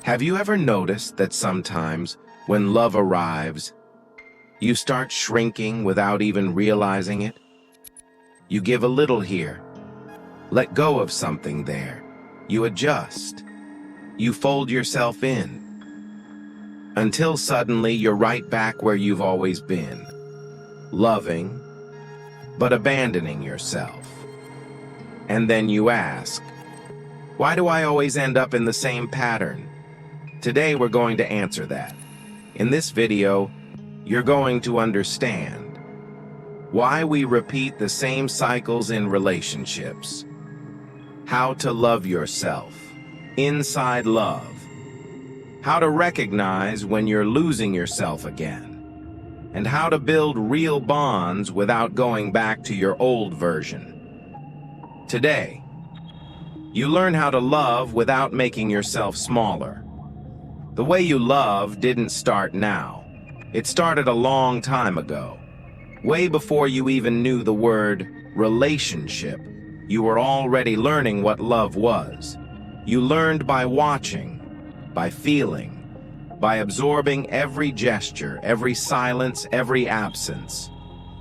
Have you ever noticed that sometimes, when love arrives, you start shrinking without even realizing it? You give a little here, let go of something there, you adjust, you fold yourself in, until suddenly you're right back where you've always been, loving, but abandoning yourself. And then you ask, why do I always end up in the same pattern? Today we're going to answer that. In this video, you're going to understand why we repeat the same cycles in relationships, how to love yourself, inside love, how to recognize when you're losing yourself again, and how to build real bonds without going back to your old version. Today, you learn how to love without making yourself smaller. The way you love didn't start now. It started a long time ago. Way before you even knew the word relationship, you were already learning what love was. You learned by watching, by feeling, by absorbing every gesture, every silence, every absence.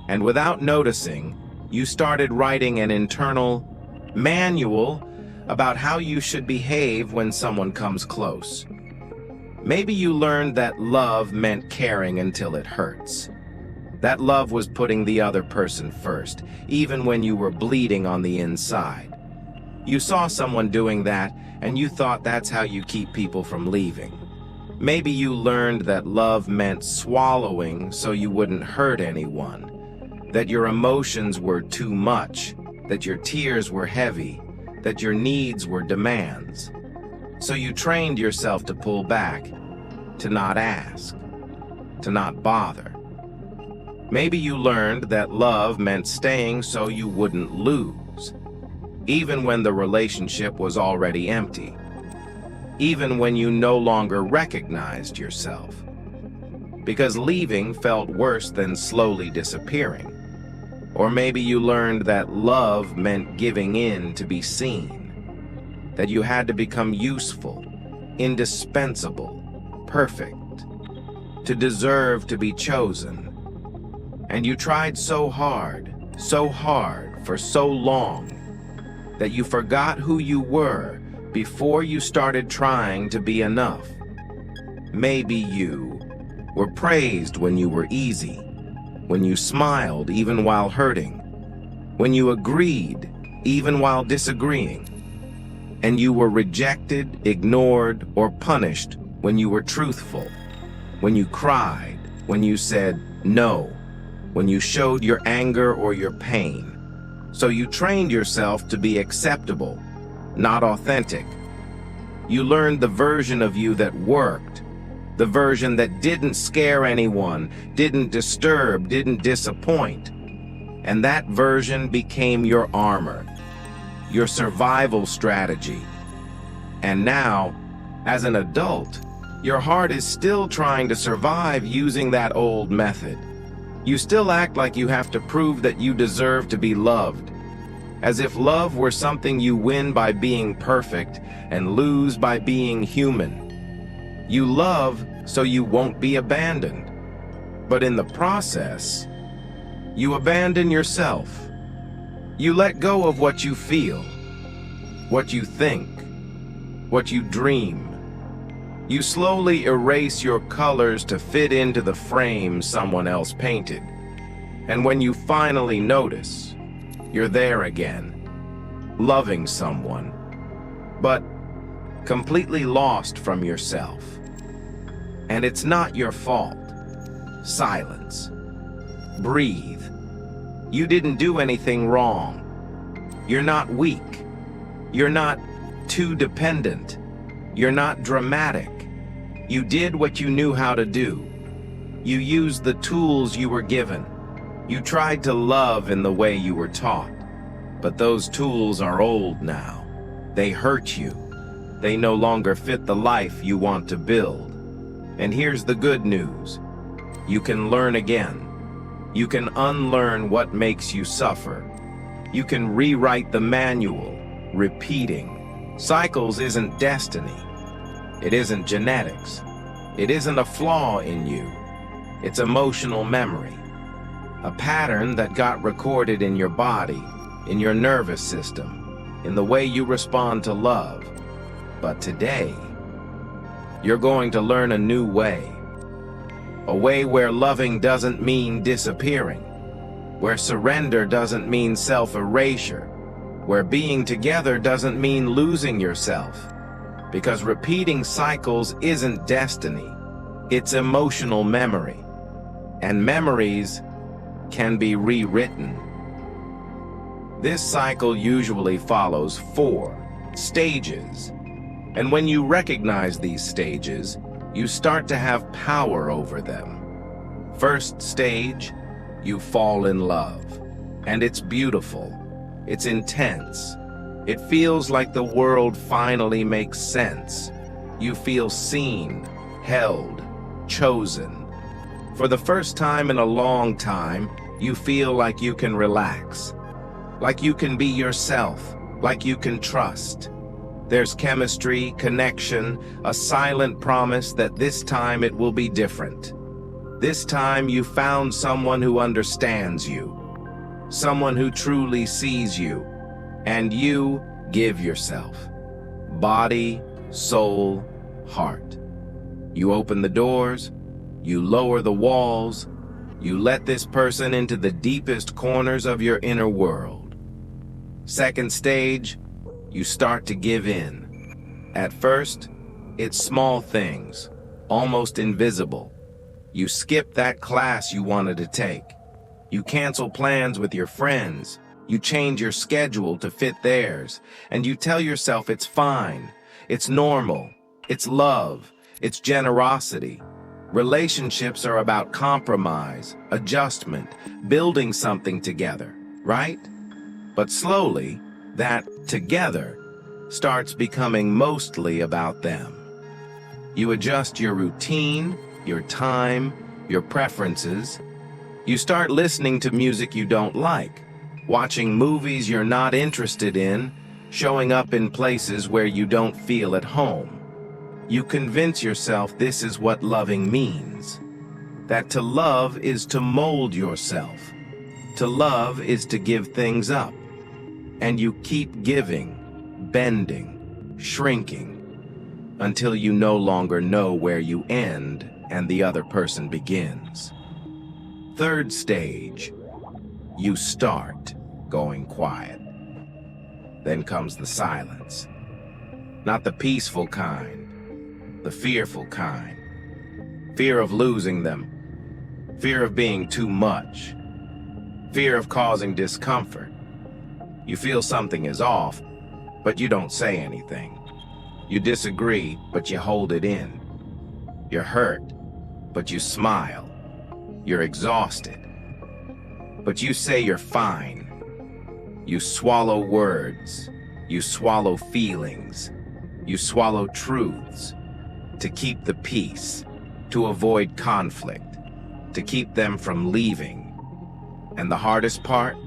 And without noticing, you started writing an internal manual about how you should behave when someone comes close. Maybe you learned that love meant caring until it hurts. That love was putting the other person first, even when you were bleeding on the inside. You saw someone doing that, and you thought that's how you keep people from leaving. Maybe you learned that love meant swallowing so you wouldn't hurt anyone, that your emotions were too much, that your tears were heavy, that your needs were demands. So you trained yourself to pull back, to not ask, to not bother. Maybe you learned that love meant staying so you wouldn't lose, even when the relationship was already empty, even when you no longer recognized yourself, because leaving felt worse than slowly disappearing. Or maybe you learned that love meant giving in to be seen, that you had to become useful, indispensable, perfect, to deserve to be chosen. And you tried so hard for so long, that you forgot who you were before you started trying to be enough. Maybe you were praised when you were easy, when you smiled even while hurting, when you agreed even while disagreeing, and you were rejected, ignored, or punished when you were truthful, when you cried, when you said no, when you showed your anger or your pain. So you trained yourself to be acceptable, not authentic. You learned the version of you that worked, the version that didn't scare anyone, didn't disturb, didn't disappoint. And that version became your armor, your survival strategy. And now, as an adult, your heart is still trying to survive using that old method. You still act like you have to prove that you deserve to be loved, as if love were something you win by being perfect and lose by being human. You love so you won't be abandoned, but in the process, you abandon yourself. You let go of what you feel, what you think, what you dream. You slowly erase your colors to fit into the frame someone else painted. And when you finally notice, you're there again, loving someone, but completely lost from yourself. And it's not your fault. Silence. Breathe. You didn't do anything wrong. You're not weak. You're not too dependent. You're not dramatic. You did what you knew how to do. You used the tools you were given. You tried to love in the way you were taught. But those tools are old now. They hurt you. They no longer fit the life you want to build. And here's the good news. You can learn again. You can unlearn what makes you suffer. You can rewrite the manual, repeating. Cycles isn't destiny. It isn't genetics. It isn't a flaw in you. It's emotional memory. A pattern that got recorded in your body, in your nervous system, in the way you respond to love. But today, you're going to learn a new way. A way where loving doesn't mean disappearing, where surrender doesn't mean self-erasure, where being together doesn't mean losing yourself. Because repeating cycles isn't destiny, it's emotional memory. And memories can be rewritten. This cycle usually follows 4 stages. And when you recognize these stages, you start to have power over them. First stage, you fall in love. And it's beautiful. It's intense. It feels like the world finally makes sense. You feel seen, held, chosen. For the first time in a long time, you feel like you can relax. Like you can be yourself. Like you can trust. There's chemistry, connection, a silent promise that this time it will be different. This time you found someone who understands you. Someone who truly sees you. And you give yourself. Body, soul, heart. You open the doors. You lower the walls. You let this person into the deepest corners of your inner world. Second stage, you start to give in. At first, it's small things, almost invisible. You skip that class you wanted to take. You cancel plans with your friends. You change your schedule to fit theirs. And you tell yourself it's fine. It's normal. It's love. It's generosity. Relationships are about compromise, adjustment, building something together, right? But slowly, that together starts becoming mostly about them. You adjust your routine, your time, your preferences. You start listening to music you don't like, watching movies you're not interested in, showing up in places where you don't feel at home. You convince yourself this is what loving means. That to love is to mold yourself. To love is to give things up. And you keep giving, bending, shrinking, until you no longer know where you end and the other person begins. Third stage, you start going quiet. Then comes the silence. Not the peaceful kind, the fearful kind. Fear of losing them. Fear of being too much. Fear of causing discomfort. You feel something is off, but you don't say anything. You disagree, but you hold it in. You're hurt, but you smile. You're exhausted, but you say you're fine. You swallow words. You swallow feelings. You swallow truths to keep the peace, to avoid conflict, to keep them from leaving. And the hardest part?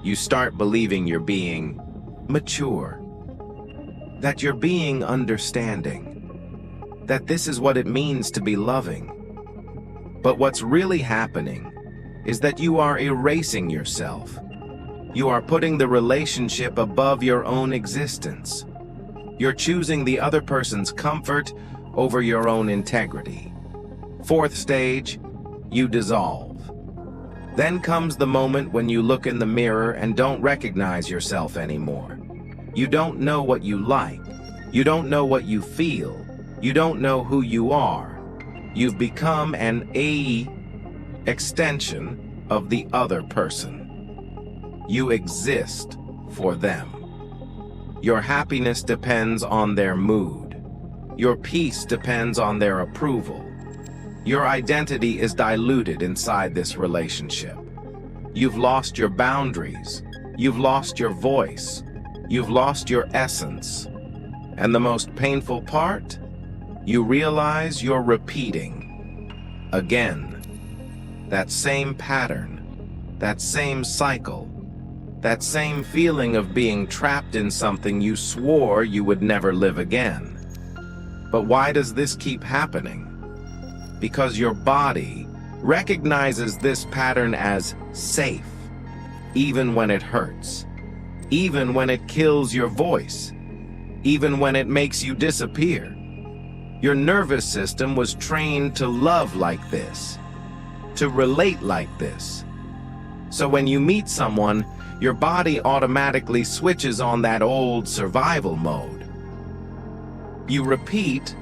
You start believing you're being mature, that you're being understanding, that this is what it means to be loving. But what's really happening is that you are erasing yourself. You are putting the relationship above your own existence. You're choosing the other person's comfort over your own integrity. Fourth stage, you dissolve. Then comes the moment when you look in the mirror and don't recognize yourself anymore. You don't know what you like. You don't know what you feel. You don't know who you are. You've become an extension of the other person. You exist for them. Your happiness depends on their mood. Your peace depends on their approval. Your identity is diluted inside this relationship. You've lost your boundaries. You've lost your voice. You've lost your essence. And the most painful part? You realize you're repeating. Again. That same pattern. That same cycle. That same feeling of being trapped in something you swore you would never live again. But why does this keep happening? Because your body recognizes this pattern as safe, even when it hurts, even when it kills your voice, even when it makes you disappear. Your nervous system was trained to love like this, to relate like this. So when you meet someone, your body automatically switches on that old survival mode. You repeat,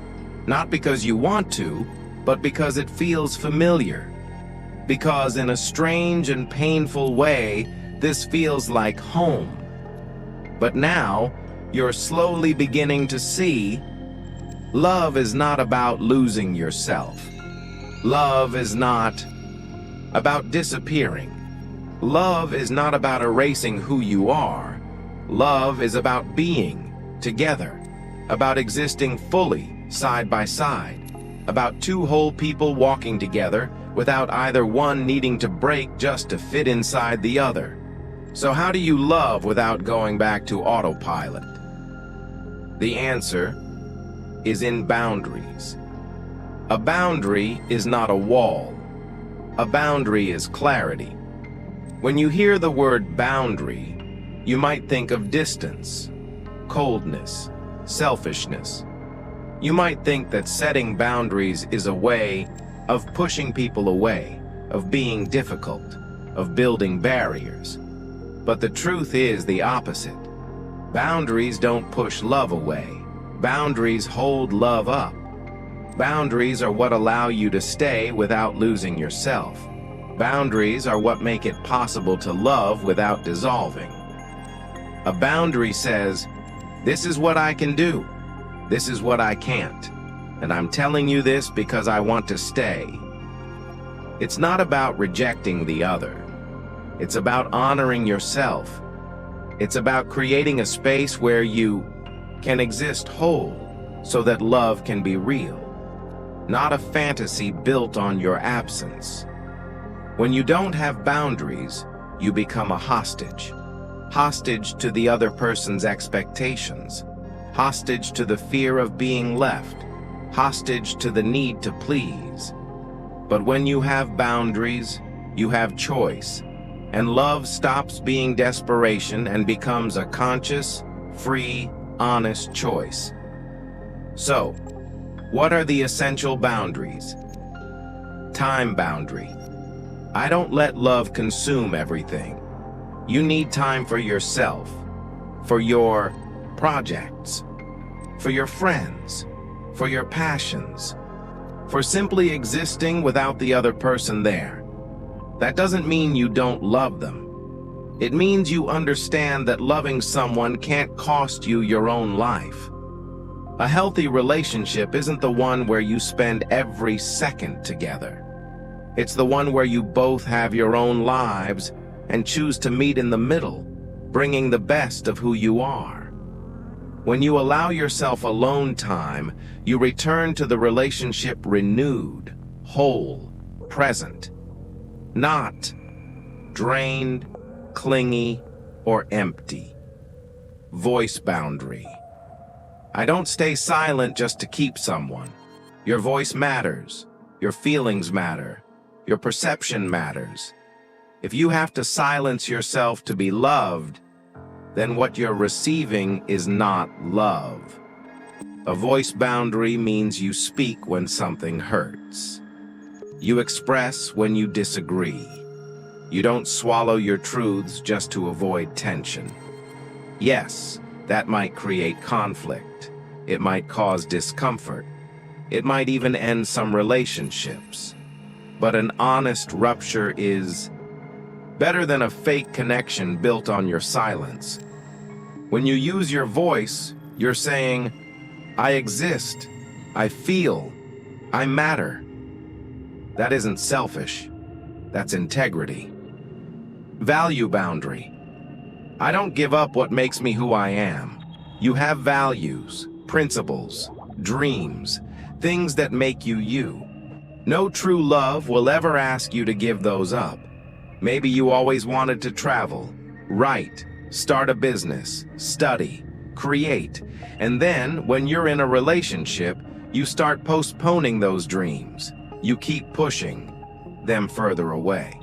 not because you want to, but because it feels familiar. Because in a strange and painful way, this feels like home. But now, you're slowly beginning to see, love is not about losing yourself. Love is not about disappearing. Love is not about erasing who you are. Love is about being together, about existing fully, side by side, about two whole people walking together without either one needing to break just to fit inside the other. So how do you love without going back to autopilot? The answer is in boundaries. A boundary is not a wall. A boundary is clarity. When you hear the word boundary, you might think of distance, coldness, selfishness. You might think that setting boundaries is a way of pushing people away, of being difficult, of building barriers. But the truth is the opposite. Boundaries don't push love away. Boundaries hold love up. Boundaries are what allow you to stay without losing yourself. Boundaries are what make it possible to love without dissolving. A boundary says, this is what I can do. This is what I can't. And I'm telling you this because I want to stay. It's not about rejecting the other. It's about honoring yourself. It's about creating a space where you can exist whole so that love can be real, not a fantasy built on your absence. When you don't have boundaries, you become a hostage. Hostage to the other person's expectations. Hostage to the fear of being left. Hostage to the need to please. But when you have boundaries, you have choice. And love stops being desperation and becomes a conscious, free, honest choice. So, what are the essential boundaries? Time boundary. I don't let love consume everything. You need time for yourself, for your projects, for your friends, for your passions, for simply existing without the other person there. That doesn't mean you don't love them. It means you understand that loving someone can't cost you your own life. A healthy relationship isn't the one where you spend every second together. It's the one where you both have your own lives and choose to meet in the middle, bringing the best of who you are. When you allow yourself alone time, you return to the relationship renewed, whole, present, not drained, clingy, or empty. Voice boundary. I don't stay silent just to keep someone. Your voice matters. Your feelings matter. Your perception matters. If you have to silence yourself to be loved, then what you're receiving is not love. A voice boundary means you speak when something hurts. You express when you disagree. You don't swallow your truths just to avoid tension. Yes, that might create conflict. It might cause discomfort. It might even end some relationships. But an honest rupture is better than a fake connection built on your silence. When you use your voice, you're saying, I exist, I feel, I matter. That isn't selfish. That's integrity. Value boundary. I don't give up what makes me who I am. You have values, principles, dreams, things that make you you. No true love will ever ask you to give those up. Maybe you always wanted to travel, write, start a business, study, create, and then when you're in a relationship, You start postponing those dreams. You keep pushing them further away.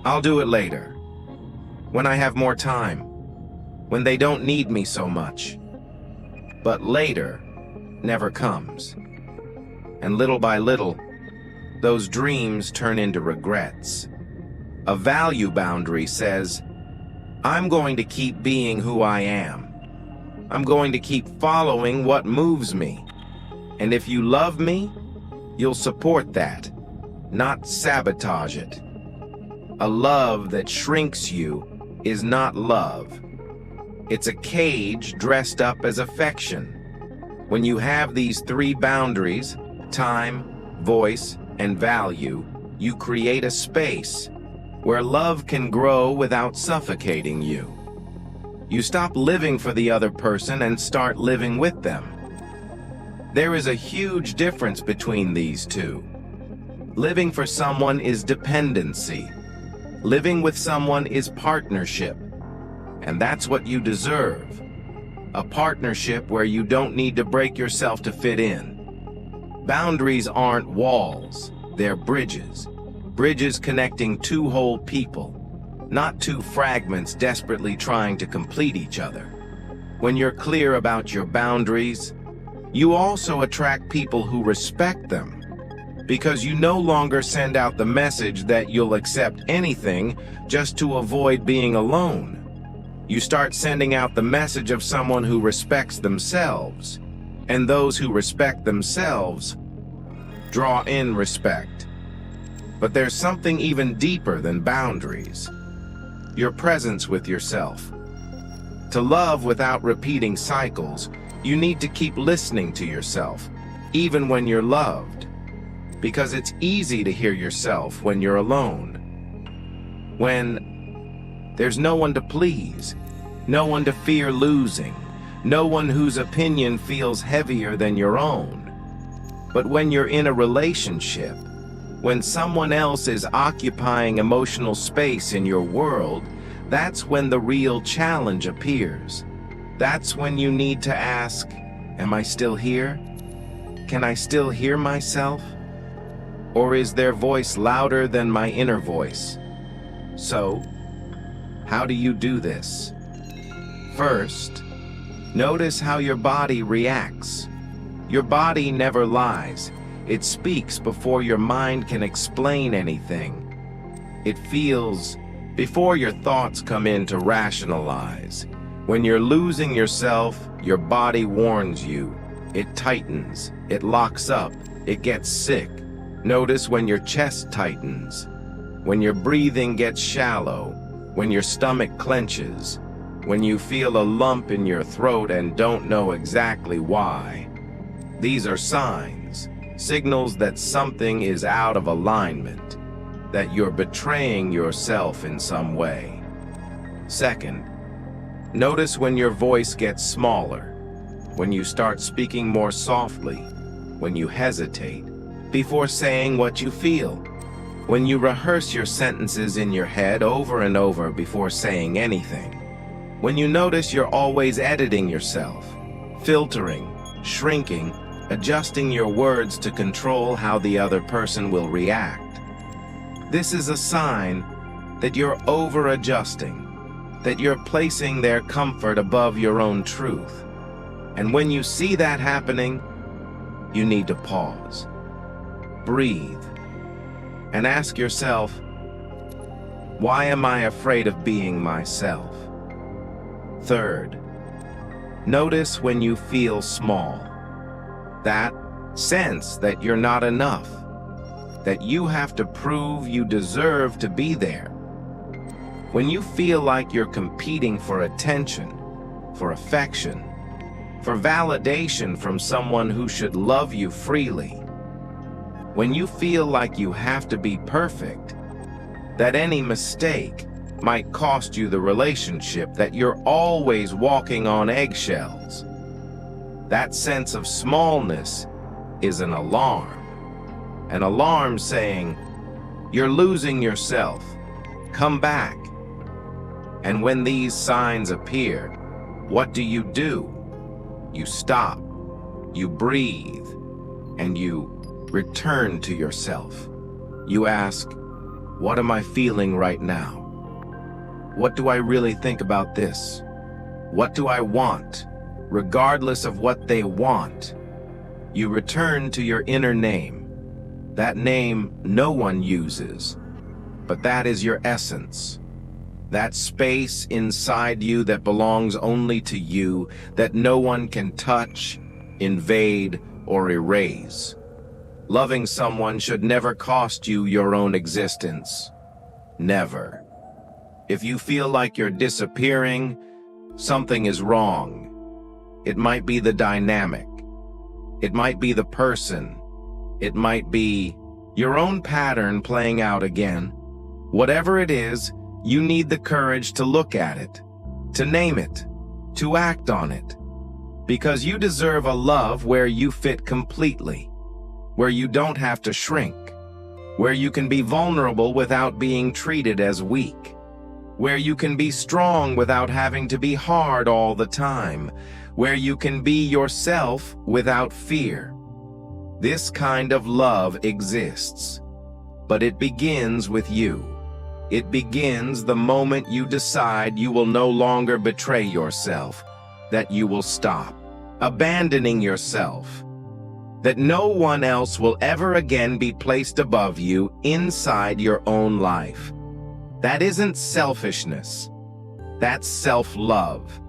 I'll do it later, when I have more time, when they don't need me so much. But later never comes. And little by little, those dreams turn into regrets. A value boundary says, I'm going to keep being who I am. I'm going to keep following what moves me. And if you love me, you'll support that, not sabotage it. A love that shrinks you is not love. It's a cage dressed up as affection. When you have these three boundaries, time, voice, and value, you create a space where love can grow without suffocating you. You stop living for the other person and start living with them. There is a huge difference between these two. Living for someone is dependency. Living with someone is partnership. And that's what you deserve. A partnership where you don't need to break yourself to fit in. Boundaries aren't walls, they're bridges. Bridges connecting two whole people, not two fragments desperately trying to complete each other. When you're clear about your boundaries, you also attract people who respect them, because you no longer send out the message that you'll accept anything just to avoid being alone. You start sending out the message of someone who respects themselves, and those who respect themselves draw in respect. But there's something even deeper than boundaries. Your presence with yourself. To love without repeating cycles, you need to keep listening to yourself, even when you're loved. Because it's easy to hear yourself when you're alone. When there's no one to please, no one to fear losing, no one whose opinion feels heavier than your own. But when you're in a relationship, when someone else is occupying emotional space in your world, that's when the real challenge appears. That's when you need to ask, am I still here? Can I still hear myself? Or is their voice louder than my inner voice? So, how do you do this? First, notice how your body reacts. Your body never lies. It speaks before your mind can explain anything. It feels before your thoughts come in to rationalize. When you're losing yourself, your body warns you. It tightens, it locks up, it gets sick. Notice when your chest tightens, when your breathing gets shallow, when your stomach clenches, when you feel a lump in your throat and don't know exactly why. These are signs, signals that something is out of alignment, that you're betraying yourself in some way. Second, notice when your voice gets smaller, when you start speaking more softly, when you hesitate before saying what you feel, when you rehearse your sentences in your head over and over before saying anything, when you notice you're always editing yourself, filtering, shrinking, adjusting your words to control how the other person will react. This is a sign that you're over-adjusting, that you're placing their comfort above your own truth. And when you see that happening, you need to pause, breathe, and ask yourself, why am I afraid of being myself? Third, notice when you feel small. That sense that you're not enough, that you have to prove you deserve to be there. When you feel like you're competing for attention, for affection, for validation from someone who should love you freely. When you feel like you have to be perfect, that any mistake might cost you the relationship, that you're always walking on eggshells. That sense of smallness is an alarm saying, you're losing yourself, come back. And when these signs appear, what do? You stop, you breathe, and you return to yourself. You ask, what am I feeling right now? What do I really think about this? What do I want? Regardless of what they want, you return to your inner name. That name no one uses, but that is your essence. That space inside you that belongs only to you, that no one can touch, invade, or erase. Loving someone should never cost you your own existence. Never. If you feel like you're disappearing, something is wrong. It might be the dynamic. It might be the person. It might be your own pattern playing out again. Whatever it is, you need the courage to look at it, to name it, to act on it. Because you deserve a love where you fit completely, where you don't have to shrink, where you can be vulnerable without being treated as weak, where you can be strong without having to be hard all the time, where you can be yourself without fear. This kind of love exists, but it begins with you. It begins the moment you decide you will no longer betray yourself, that you will stop abandoning yourself, that no one else will ever again be placed above you inside your own life. That isn't selfishness. That's self-love.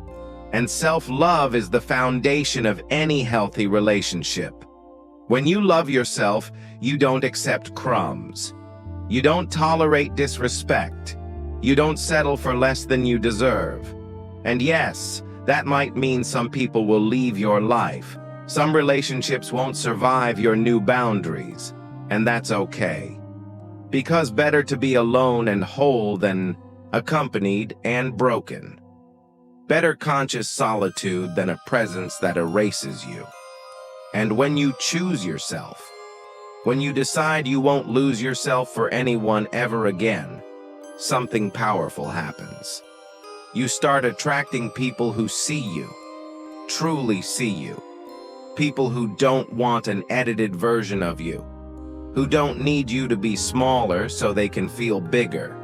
And self-love is the foundation of any healthy relationship. When you love yourself, you don't accept crumbs. You don't tolerate disrespect. You don't settle for less than you deserve. And yes, that might mean some people will leave your life. Some relationships won't survive your new boundaries, and that's okay. Because better to be alone and whole than accompanied and broken. Better conscious solitude than a presence that erases you. And when you choose yourself, when you decide you won't lose yourself for anyone ever again, something powerful happens. You start attracting people who see you, truly see you. People who don't want an edited version of you, who don't need you to be smaller so they can feel bigger.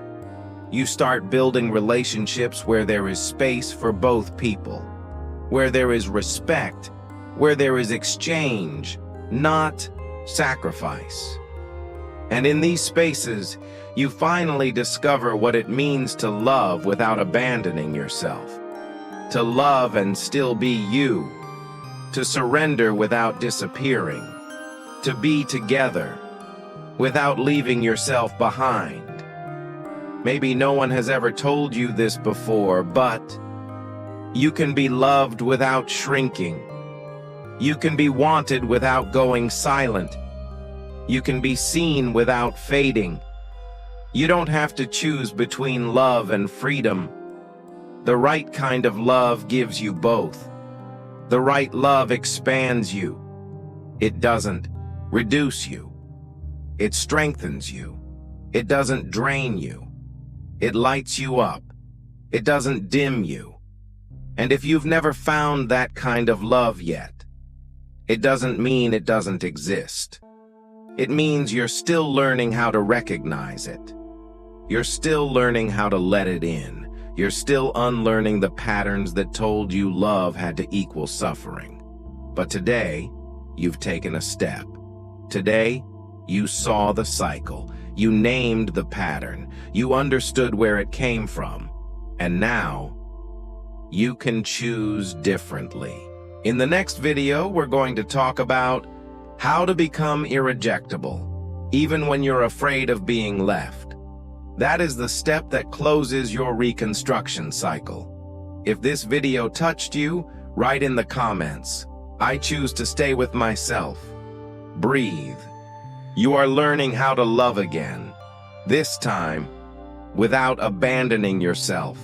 You start building relationships where there is space for both people, where there is respect, where there is exchange, not sacrifice. And in these spaces, you finally discover what it means to love without abandoning yourself, to love and still be you, to surrender without disappearing, to be together without leaving yourself behind. Maybe no one has ever told you this before, but you can be loved without shrinking. You can be wanted without going silent. You can be seen without fading. You don't have to choose between love and freedom. The right kind of love gives you both. The right love expands you. It doesn't reduce you. It strengthens you. It doesn't drain you. It lights you up. It doesn't dim you. And if you've never found that kind of love yet, it doesn't mean it doesn't exist. It means you're still learning how to recognize it. You're still learning how to let it in. You're still unlearning the patterns that told you love had to equal suffering. But today, you've taken a step. Today, you saw the cycle. You named the pattern. You understood where it came from. And now, you can choose differently. In the next video, we're going to talk about how to become irrejectable, even when you're afraid of being left. That is the step that closes your reconstruction cycle. If this video touched you, write in the comments, "I choose to stay with myself." Breathe. You are learning how to love again, this time without abandoning yourself.